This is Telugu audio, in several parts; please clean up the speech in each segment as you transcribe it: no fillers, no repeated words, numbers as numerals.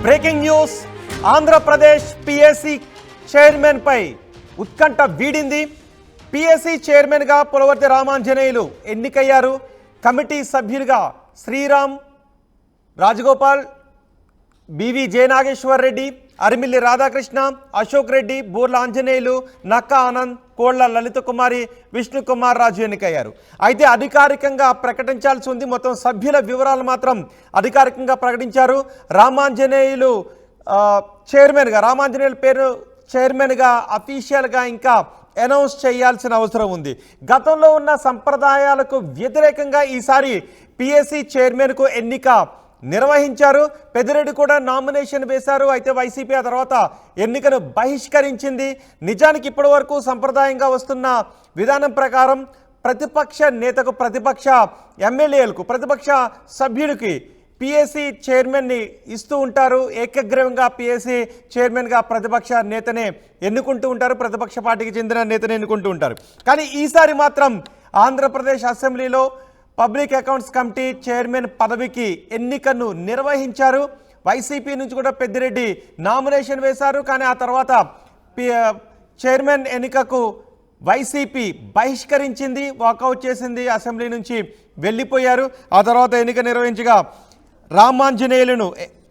Breaking news. Andhra Pradesh PSC chairman పై ఉత్కంఠ వీడింది. పిఎస్సి చైర్మన్ గా పులవర్తి రామాంజనేయులు ఎన్నికయ్యారు. కమిటీ సభ్యులుగా శ్రీరామ్, రాజగోపాల్, బివి జయనాగేశ్వర్ రెడ్డి, అరిమిల్లి రాధాకృష్ణ, అశోక్ రెడ్డి, బూర్ల ఆంజనేయులు, నక్కా ఆనంద్, కోళ్ల లలిత కుమారి, విష్ణు కుమార్ రాజు ఎన్నికయ్యారు. అయితే అధికారికంగా ప్రకటించాల్సి ఉంది. మొత్తం సభ్యుల వివరాలు మాత్రం అధికారికంగా ప్రకటించారు. రామాంజనేయులు చైర్మన్గా, రామాంజనేయుల పేరు చైర్మన్గా అఫీషియల్గా ఇంకా అనౌన్స్ చేయాల్సిన అవసరం ఉంది. గతంలో ఉన్న సంప్రదాయాలకు వ్యతిరేకంగా ఈసారి పిఎస్సి చైర్మన్కు ఎన్నిక నిర్వహించారు. పెద్దిరెడ్డి కూడా నామినేషన్ వేశారు. అయితే వైసీపీ ఆ తర్వాత ఎన్నికను బహిష్కరించింది. నిజానికి ఇప్పటి వరకు సంప్రదాయంగా వస్తున్న విధానం ప్రకారం ప్రతిపక్ష నేతకు, ప్రతిపక్ష ఎమ్మెల్యేలకు, ప్రతిపక్ష సభ్యుడికి పిఎస్సి చైర్మన్ని ఇస్తూ ఉంటారు. ఏకగ్రీవంగా పిఎస్సి చైర్మన్గా ప్రతిపక్ష నేతనే ఎన్నుకుంటూ ఉంటారు, ప్రతిపక్ష పార్టీకి చెందిన నేతనే ఎన్నుకుంటూ ఉంటారు. కానీ ఈసారి మాత్రం ఆంధ్రప్రదేశ్ అసెంబ్లీలో పబ్లిక్ అకౌంట్స్ కమిటీ చైర్మన్ పదవికి ఎన్నికను నిర్వహించారు. వైసీపీ నుంచి కూడా పెద్దిరెడ్డి నామినేషన్ వేశారు. కానీ ఆ తర్వాత చైర్మన్ ఎన్నికకు వైసీపీ బహిష్కరించింది, వాకౌట్ చేసింది, అసెంబ్లీ నుంచి వెళ్ళిపోయారు. ఆ తర్వాత ఎన్నిక నిర్వహించగా రామాంజనేయులను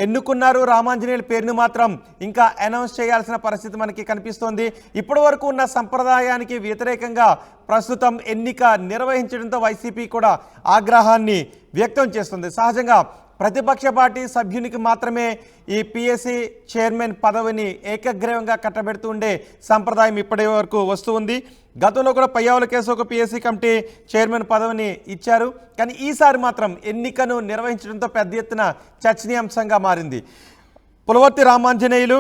ఎన్నుకున్నారు. రామాంజనేయుల పేరును మాత్రం ఇంకా అనౌన్స్ చేయాల్సిన పరిస్థితి మనకి కనిపిస్తోంది. ఇప్పటి వరకు ఉన్న సంప్రదాయానికి వ్యతిరేకంగా ప్రస్తుతం ఎన్నిక నిర్వహించడంతో వైసీపీ కూడా ఆగ్రహాన్ని వ్యక్తం చేస్తుంది. సహజంగా ప్రతిపక్ష పార్టీ సభ్యునికి మాత్రమే ఈ పిఎస్సి చైర్మన్ పదవిని ఏకగ్రీవంగా కట్టబెడుతూ ఉండే సంప్రదాయం ఇప్పటి వరకు వస్తూ ఉంది. గతంలో కూడా పయ్యావుల కేసుకు పిఎస్సి కమిటీ చైర్మన్ పదవిని ఇచ్చారు. కానీ ఈసారి మాత్రం ఎన్నికను నిర్వహించడంతో పెద్ద ఎత్తున చర్చనీయాంశంగా మారింది. పులవర్తి రామాంజనేయులు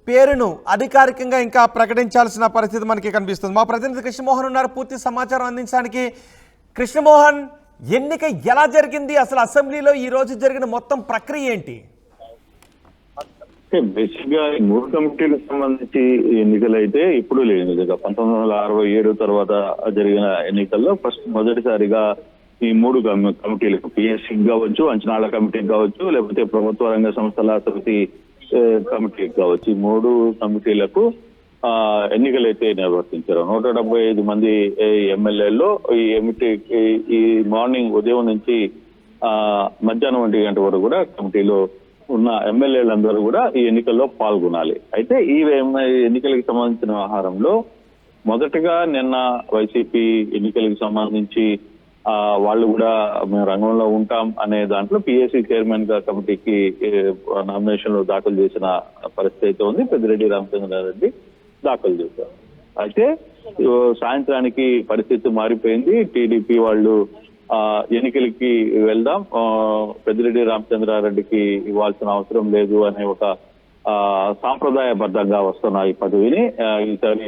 పేరును అధికారికంగా ఇంకా ప్రకటించాల్సిన పరిస్థితి మనకి కనిపిస్తుంది. మా ప్రతినిధి కృష్ణమోహన్ ఉన్నారు పూర్తి సమాచారం అందించడానికి. కృష్ణమోహన్, ఎన్నిక ఎలా జరిగింది? అసలు అసెంబ్లీలో ఈ రోజు జరిగిన మొత్తం ప్రక్రియ ఏంటి? బేసిక్ గా ఈ 3 కమిటీలకు సంబంధించి ఎన్నికలు అయితే ఇప్పుడు లేదు. 1967 తర్వాత జరిగిన ఎన్నికల్లో మొదటిసారిగా ఈ 3 కమిటీలకు, పిఎస్సి కావచ్చు, అంచనాల కమిటీకి కావచ్చు, లేకపోతే ప్రభుత్వ రంగ సంస్థల సమితి కమిటీకి కావచ్చు, ఈ 3 కమిటీలకు ఎన్నికలు అయితే నిర్వర్తించారు. 175 మంది ఎమ్మెల్యేల్లో ఈ మార్నింగ్ ఉదయం నుంచి మధ్యాహ్నం 1 గంట వరకు కూడా కమిటీలో ఉన్న ఎమ్మెల్యేలందరూ కూడా ఈ ఎన్నికల్లో పాల్గొనాలి. అయితే ఈ ఎన్నికలకు సంబంధించిన వ్యవహారంలో మొదటగా నిన్న వైసీపీ ఎన్నికలకు సంబంధించి వాళ్ళు కూడా మేము రంగంలో ఉంటాం అనే దాంట్లో పిఎస్సి చైర్మన్ గా కమిటీకి నామినేషన్లు దాఖలు చేసిన పరిస్థితి అయితే ఉంది. పెద్దిరెడ్డి రామచంద్రారెడ్డి దాఖలు చేశారు. అయితే సాయంత్రానికి పరిస్థితి మారిపోయింది. టీడీపీ వాళ్ళు ఎన్నికలకి వెళ్దాం, పెద్దిరెడ్డి రామచంద్రారెడ్డికి ఇవ్వాల్సిన అవసరం లేదు అనే ఒక సాంప్రదాయబద్ధంగా వస్తున్న ఈ పదవిని ఈసారి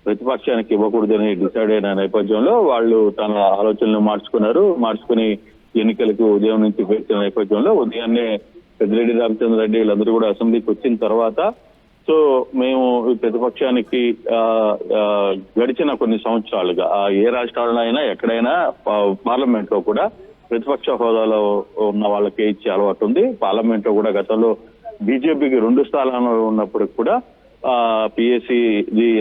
ప్రతిపక్షానికి ఇవ్వకూడదని డిసైడ్ అయిన నేపథ్యంలో వాళ్ళు తన ఆలోచనలు మార్చుకుని ఎన్నికలకు ఉదయం నుంచి వచ్చిన నేపథ్యంలో ఉదయాన్నే పెద్దిరెడ్డి రామచంద్రారెడ్డి వీళ్ళందరూ కూడా అసెంబ్లీకి వచ్చిన తర్వాత సో మేము ప్రతిపక్షానికి గడిచిన కొన్ని సంవత్సరాలుగా ఏ రాష్ట్రాల్లో అయినా ఎక్కడైనా పార్లమెంట్ లో కూడా ప్రతిపక్ష హోదాలో ఉన్న వాళ్ళకే ఇచ్చే అలవాటు ఉంది. పార్లమెంట్ లో కూడా గతంలో బీజేపీకి 2 స్థానాలు ఉన్నప్పటికి కూడా పిఎస్సి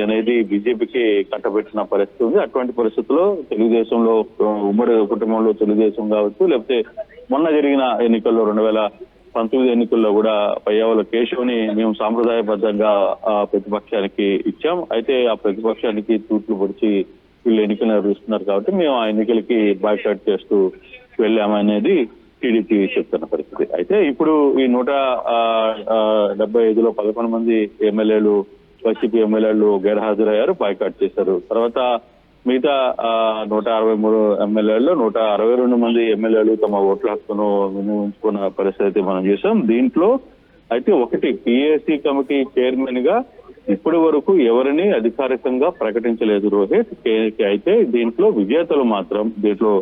అనేది బీజేపీకి కట్టబెట్టిన పరిస్థితి ఉంది. అటువంటి పరిస్థితుల్లో తెలుగుదేశంలో ఉమ్మడి కుటుంబంలో తెలుగుదేశం కావచ్చు, లేకపోతే మొన్న జరిగిన ఎన్నికల్లో 2019 ఎన్నికల్లో కూడా పయ్యావుల కేశవ్ని మేము సాంప్రదాయబద్ధంగా ప్రతిపక్షానికి ఇచ్చాం. అయితే ఆ ప్రతిపక్షానికి తూట్లు పొడిచి వీళ్ళు ఎన్నికలు నిర్వహిస్తున్నారు కాబట్టి మేము ఆ ఎన్నికలకి బాయ్కాట్ చేస్తూ వెళ్ళామనేది టీడీపీ చెప్తున్న పరిస్థితి. అయితే ఇప్పుడు ఈ 175లో 11 మంది ఎమ్మెల్యేలు, వైసీపీ ఎమ్మెల్యేలు గైర్హాజరయ్యారు, బాయ్కాట్ చేశారు. తర్వాత మిగతా 163 ఎమ్మెల్యేలు 162 మంది ఎమ్మెల్యేలు తమ ఓట్ల హక్కును వినియోగించుకున్న పరిస్థితి మనం చూసాం. దీంట్లో అయితే ఒకటి, పిఎస్సి కమిటీ చైర్మన్ గా ఇప్పటి వరకు ఎవరిని అధికారికంగా ప్రకటించలేదు రోహిత్. అయితే దీంట్లో విజేతలు మాత్రం దీంట్లో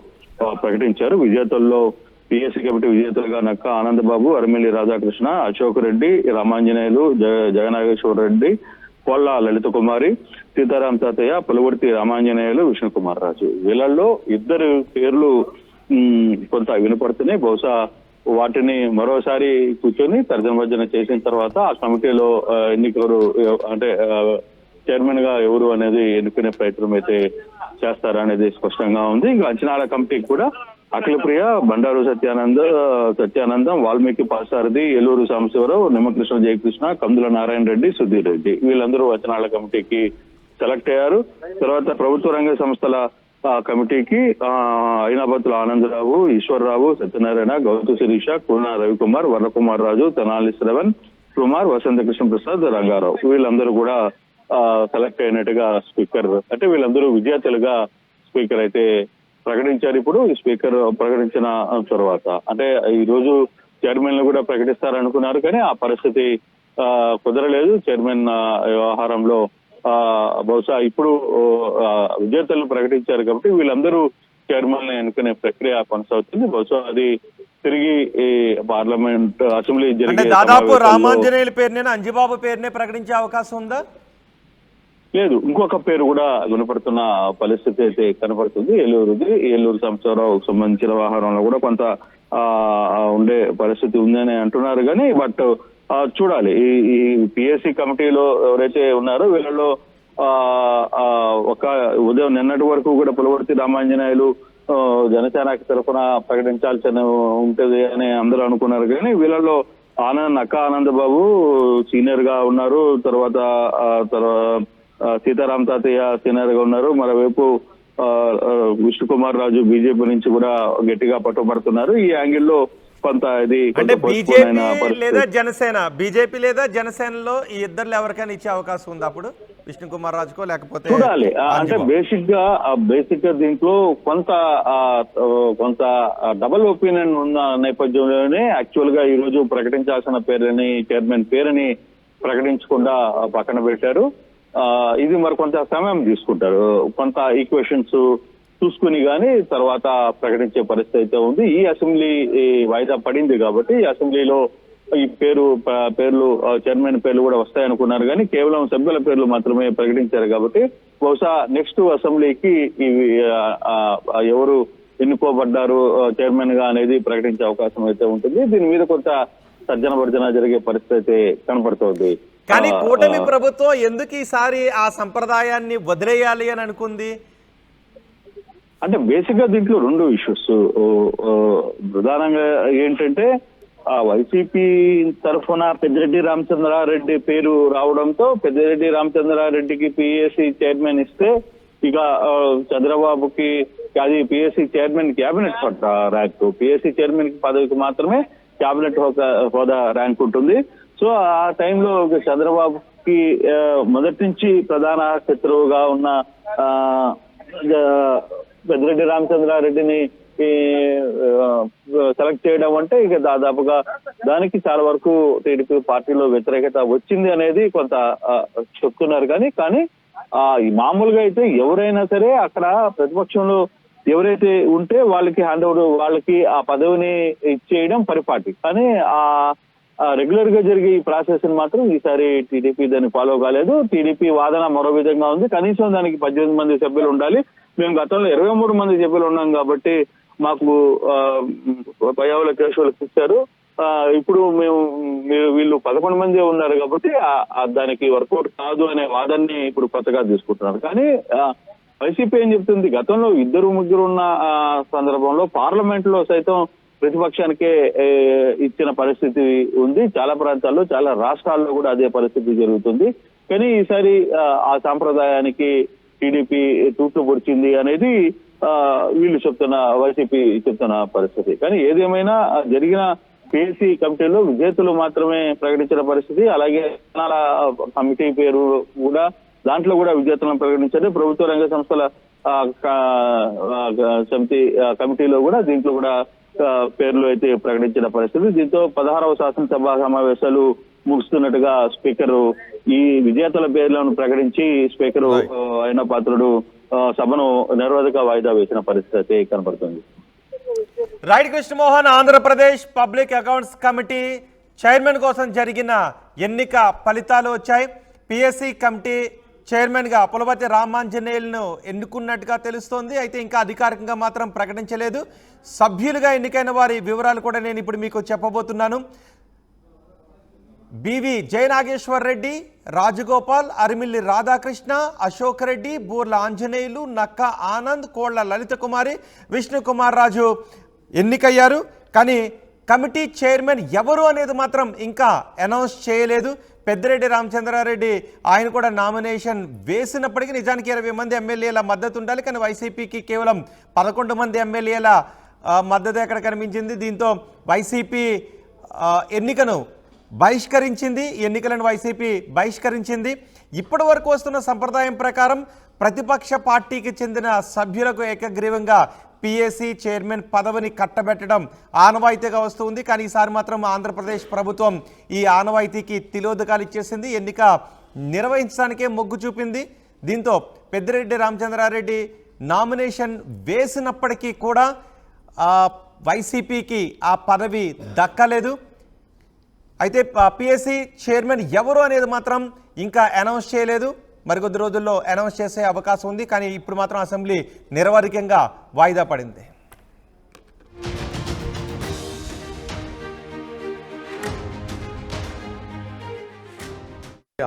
ప్రకటించారు. విజేతల్లో పిఎస్సి కమిటీ విజేతలుగా నక్కా ఆనందబాబు, అరిమిల్లి రాధాకృష్ణ, అశోక్ రెడ్డి, రామాంజనేయులు, జగనాగేశ్వర్ రెడ్డి, కోళ్ల లలిత కుమారి, సీతారాం తాతయ్య, పులవర్తి రామాంజనేయులు, విష్ణు కుమార్ రాజు. వీళ్ళల్లో 2 పేర్లు కొంత వినపడుతున్నాయి. బహుశా వాటిని మరోసారి కూర్చొని తర్జన చేసిన తర్వాత ఆ కమిటీలో ఎన్నికలు అంటే చైర్మన్ గా ఎవరు అనేది ఎన్నుకునే ప్రయత్నం అయితే చేస్తారనేది స్పష్టంగా ఉంది. ఇంకా అంచనాల కమిటీకి కూడా అఖిలప్రియ, బండారు సత్యానందం, వాల్మీకి పాసారథి, ఏలూరు సాంబశివరావు, నిమ్మకృష్ణ జయకృష్ణ, కందుల నారాయణ రెడ్డి, సుధీర్ రెడ్డి వీళ్ళందరూ అంచనాల కమిటీకి సెలెక్ట్ అయ్యారు. తర్వాత ప్రభుత్వ రంగ సంస్థల కమిటీకి అయినాబత్తుల ఆనందరావు, ఈశ్వరరావు, సత్యనారాయణ, గౌతు శిరీష, కూన రవికుమార్, వరకుమార్ రాజు, తెనాలి శ్రవణ్ కుమార్, వసంత కృష్ణ ప్రసాద్, రంగారావు వీళ్ళందరూ కూడా సెలెక్ట్ అయినట్టుగా స్పీకర్ అంటే వీళ్ళందరూ విద్యార్థులుగా స్పీకర్ అయితే ప్రకటించారు. ఇప్పుడు ఈ స్పీకర్ ప్రకటించిన తర్వాత అంటే ఈ రోజు చైర్మన్ కూడా ప్రకటిస్తారనుకున్నారు, కానీ ఆ పరిస్థితి కుదరలేదు. చైర్మన్ వ్యవహారంలో బహుశా ఇప్పుడు విద్యార్థులను ప్రకటించారు కాబట్టి వీళ్ళందరూ చైర్మన్ ఎన్నుకునే ప్రక్రియ కొనసాగుతుంది. బహుశా అది తిరిగి పార్లమెంట్ అసెంబ్లీ జరిగే దాదాపు రామాంజనేయుల పేరునే అంజిబాబు పేరునే ప్రకటించే అవకాశం ఉందా? లేదు, ఇంకొక పేరు కూడా వినపడుతున్న పరిస్థితి అయితే కనపడుతుంది. ఏలూరు సాంబశివరావుకు సంబంధించిన వ్యవహారంలో కూడా కొంత ఉండే పరిస్థితి ఉందని అంటున్నారు. కానీ బట్ చూడాలి. ఈ పిఎస్సి కమిటీలో ఎవరైతే ఉన్నారో వీళ్ళలో ఒక ఉదయం నిన్నటి వరకు కూడా పులవర్తి రామాంజనేయులు జనసేనకి తరఫున ప్రకటించాల్సిన ఉంటది అని అందరూ అనుకున్నారు. కానీ వీళ్ళలో నక్క ఆనందబాబు సీనియర్ గా ఉన్నారు. తర్వాత సీతారాం తాతయ్య సీనియర్ గా ఉన్నారు. మరోవైపు విష్ణుకుమార్ రాజు బీజేపీ నుంచి కూడా గట్టిగా పట్టుబడుతున్నారు. ఈ యాంగిల్లో కొంత ఇది అంటే బీజేపీ లేదా జనసేనలో ఈ ఇద్దరు ఎవరికైనా ఇచ్చే అవకాశం ఉంది అప్పుడు విష్ణుకుమార్ రాజుకో లేకపోతే చూడాలి. అంటే బేసిక్ గా దీంట్లో కొంత డబుల్ ఒపీనియన్ ఉన్న నేపథ్యంలోనే యాక్చువల్ గా ఈ రోజు ప్రకటించాల్సిన పేరుని చైర్మన్ పేరుని ప్రకటించకుండా పక్కన పెట్టారు. ఇది మరి కొంత సమయం తీసుకుంటారు. కొంత ఈక్వేషన్స్ చూసుకుని కానీ తర్వాత ప్రకటించే పరిస్థితి అయితే ఉంది. ఈ అసెంబ్లీ వాయిదా పడింది కాబట్టి ఈ అసెంబ్లీలో ఈ పేర్లు చైర్మన్ పేర్లు కూడా వస్తాయనుకున్నారు, కానీ కేవలం సభ్యుల పేర్లు మాత్రమే ప్రకటించారు. కాబట్టి బహుశా నెక్స్ట్ అసెంబ్లీకి ఇవి ఎవరు ఎన్నుకోబడ్డారు చైర్మన్ గా అనేది ప్రకటించే అవకాశం అయితే ఉంటుంది. దీని మీద కొంత తర్జన జరిగే పరిస్థితి అయితే కనపడుతోంది. కానీ కూటమి ప్రభుత్వం ఎందుకు ఈసారి ఆ సంప్రదాయాన్ని వదిలేయాలి అని అనుకుంది? అంటే బేసిక్ గా దీంట్లో రెండు ఇష్యూస్ ప్రధానంగా ఏంటంటే వైసీపీ తరఫున పెద్దిరెడ్డి రామచంద్రారెడ్డి పేరు రావడంతో పెద్దిరెడ్డి రామచంద్రారెడ్డికి పిఎస్సి చైర్మన్ ఇస్తే ఇక చంద్రబాబుకి అది PSC chairman cabinet rank, PSC chairman పదవికి మాత్రమే క్యాబినెట్ హోదా ర్యాంక్ ఉంటుంది. సో ఆ టైంలో చంద్రబాబుకి మొదటి నుంచి ప్రధాన శత్రువుగా ఉన్న పెద్దిరెడ్డి రామచంద్రారెడ్డిని సెలెక్ట్ చేయడం అంటే ఇక దాదాపుగా దానికి చాలా వరకు టీడీపీ పార్టీలో వ్యతిరేకత వచ్చింది అనేది కొంత చెప్తున్నారు. కానీ మామూలుగా అయితే ఎవరైనా సరే అక్కడ ప్రతిపక్షంలో ఎవరైతే ఉంటే వాళ్ళకి హ్యాండ్ ఓవర్, వాళ్ళకి ఆ పదవిని ఇచ్చేయడం పరిపాటి. కానీ రెగ్యులర్ గా జరిగే ఈ ప్రాసెస్ ని మాత్రం ఈసారి టీడీపీ దాన్ని ఫాలో కాలేదు. టీడీపీ వాదన మరో విధంగా ఉంది. కనీసం దానికి 18 మంది సభ్యులు ఉండాలి. మేము గతంలో 23 మంది సభ్యులు ఉన్నాం కాబట్టి మాకు పయ్యావుల కేశవులకు ఇచ్చారు. ఇప్పుడు వీళ్ళు 11 మంది ఉన్నారు కాబట్టి దానికి వర్కౌట్ కాదు అనే వాదనని ఇప్పుడు కొత్తగా తీసుకుంటున్నారు. కానీ వైసీపీ ఏం చెప్తుంది, గతంలో 2-3 ఉన్న సందర్భంలో పార్లమెంట్ లో సైతం ప్రతిపక్షానికే ఇచ్చిన పరిస్థితి ఉంది. చాలా ప్రాంతాల్లో, చాలా రాష్ట్రాల్లో కూడా అదే పరిస్థితి జరుగుతుంది. కానీ ఈసారి ఆ సాంప్రదాయానికి టీడీపీ తూట్లు పొడిచింది అనేది వీళ్ళు వైసీపీ చెప్తున్న పరిస్థితి. కానీ ఏదేమైనా జరిగిన పిఎస్సి కమిటీలో విజేతలు మాత్రమే ప్రకటించిన పరిస్థితి. అలాగే కమిటీ పేరు కూడా దాంట్లో కూడా విజేతలను ప్రకటించారు. ప్రభుత్వ రంగ సంస్థల సమితి కమిటీలో కూడా దీంట్లో కూడా పేర్లు అయితే ప్రకటించిన పరిస్థితి. దీంతో 16వ శాసనసభ సమావేశాలు ముగుస్తున్నట్టుగా స్పీకర్ ఈ విజేతల పేర్లను ప్రకటించి స్పీకర్ అయిన పాత్రుడు సభను నిర్వాధక వాయిదా వేసిన పరిస్థితి కనబడుతుంది. Right Krishnamohan, Andhra Pradesh public accounts committee chairman కోసం జరిగిన ఎన్నిక ఫలితాలు వచ్చాయి. పిఎస్సి కమిటీ చైర్మన్గా పులవర్తి రామాంజనేయులను ఎన్నుకున్నట్టుగా తెలుస్తోంది. అయితే ఇంకా అధికారికంగా మాత్రం ప్రకటించలేదు. సభ్యులుగా ఎన్నికైన వారి వివరాలు కూడా నేను ఇప్పుడు మీకు చెప్పబోతున్నాను. బివి జయనాగేశ్వర్ రెడ్డి, రాజగోపాల్, అరిమిల్లి రాధాకృష్ణ, అశోక్ రెడ్డి, బూర్ల ఆంజనేయులు, నక్క ఆనంద్, కోళ్ల లలిత కుమారి, విష్ణుకుమార్ రాజు ఎన్నికయ్యారు. కానీ కమిటీ చైర్మన్ ఎవరు అనేది మాత్రం ఇంకా అనౌన్స్ చేయలేదు. పెద్దిరెడ్డి రామచంద్రారెడ్డి ఆయన కూడా నామినేషన్ వేసినప్పటికీ నిజానికి 20 మంది ఎమ్మెల్యేల మద్దతు ఉండాలి. కానీ వైసీపీకి కేవలం 11 మంది ఎమ్మెల్యేల మద్దతు ఎక్కడ కనిపించింది. దీంతో వైసీపీ ఎన్నికలను వైసీపీ బహిష్కరించింది. ఇప్పటి వరకు వస్తున్న సంప్రదాయం ప్రకారం ప్రతిపక్ష పార్టీకి చెందిన సభ్యులకు ఏకగ్రీవంగా పిఎస్సి చైర్మన్ పదవిని కట్టబెట్టడం ఆనవాయితీగా వస్తుంది. కానీ ఈసారి మాత్రం ఆంధ్రప్రదేశ్ ప్రభుత్వం ఈ ఆనవాయితీకి తిలోదకాలు ఇచ్చేసింది. ఎన్నిక నిర్వహించడానికే మొగ్గు చూపింది. దీంతో పెద్దిరెడ్డి రామచంద్రారెడ్డి నామినేషన్ వేసినప్పటికీ కూడా వైసీపీకి ఆ పదవి దక్కలేదు. అయితే పిఎస్సి చైర్మన్ ఎవరు అనేది మాత్రం ఇంకా అనౌన్స్ చేయలేదు. మరికొద్ది రోజుల్లో అనౌన్స్ చేసే అవకాశం ఉంది. కానీ ఇప్పుడు మాత్రం అసెంబ్లీ నిరవధికంగా వాయిదా పడింది.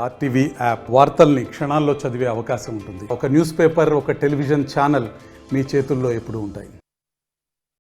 ఆర్టీవీ యాప్ వార్తల్ని క్షణాల్లో చదివే అవకాశం ఉంటుంది. ఒక న్యూస్ పేపర్, ఒక టెలివిజన్ ఛానల్ మీ చేతుల్లో ఎప్పుడూ ఉంటాయి.